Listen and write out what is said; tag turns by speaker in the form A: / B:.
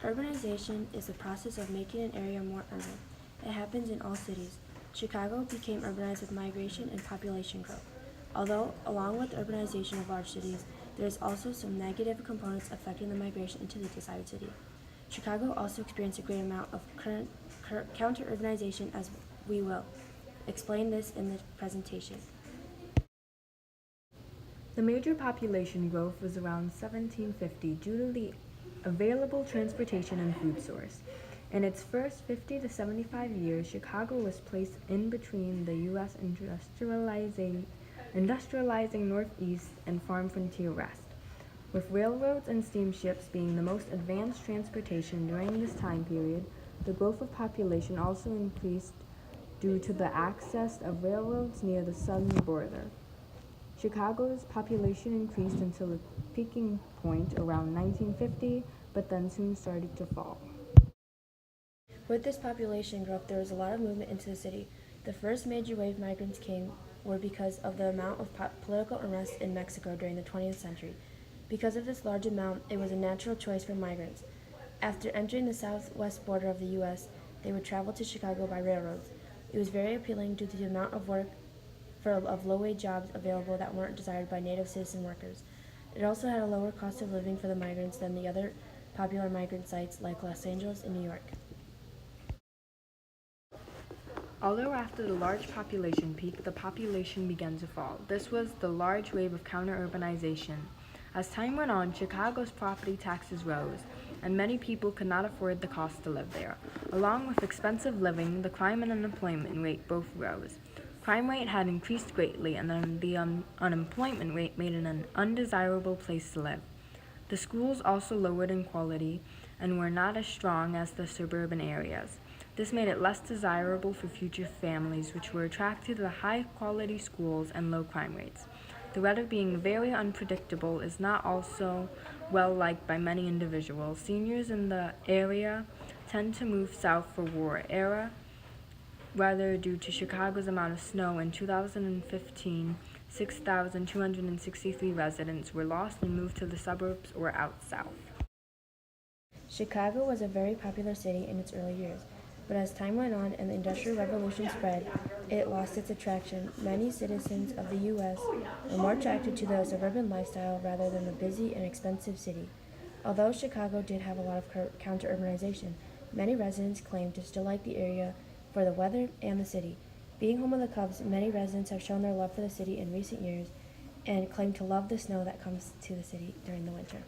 A: Urbanization is the process of making an area more urban. It happens in all cities. Chicago became urbanized with migration and population growth. Although, along with urbanization of large cities, there is also some negative components affecting the migration into the desired city. Chicago also experienced a great amount of counter-urbanization, as we will explain this in the presentation.
B: The major population growth was around 1750 due to the available transportation and food source. In its first 50 to 75 years, Chicago was placed in between the U.S. industrializing northeast and farm frontier west. With railroads and steamships being the most advanced transportation during this time period, the growth of population also increased due to the access of railroads near the southern border. Chicago's population increased until a peaking point around 1950, but then soon started to fall.
A: With this population growth, there was a lot of movement into the city. The first major wave migrants came were because of the amount of political unrest in Mexico during the 20th century. Because of this large amount, it was a natural choice for migrants. After entering the southwest border of the U.S., they would travel to Chicago by railroads. It was very appealing due to the amount of work of low-wage jobs available that weren't desired by native citizen workers. It also had a lower cost of living for the migrants than the other popular migrant sites like Los Angeles and New York.
B: Although after the large population peak, the population began to fall. This was the large wave of counter-urbanization. As time went on, Chicago's property taxes rose, and many people could not afford the cost to live there. Along with expensive living, the crime and unemployment rate both rose. Crime rate had increased greatly, and then the unemployment rate made it an undesirable place to live. The schools also lowered in quality and were not as strong as the suburban areas. This made it less desirable for future families, which were attracted to the high-quality schools and low crime rates. The weather being very unpredictable is not also well liked by many individuals. Seniors in the area tend to move south for war era weather due to Chicago's amount of snow. In 2015, 6,263 residents were lost and moved to the suburbs or out south.
A: Chicago was a very popular city in its early years, but as time went on and the Industrial Revolution spread, it lost its attraction. Many citizens of the U.S. were more attracted to the suburban lifestyle rather than the busy and expensive city. Although Chicago did have a lot of counter-urbanization, many residents claimed to still like the area for the weather and the city. Being home of the Cubs, many residents have shown their love for the city in recent years and claim to love the snow that comes to the city during the winter.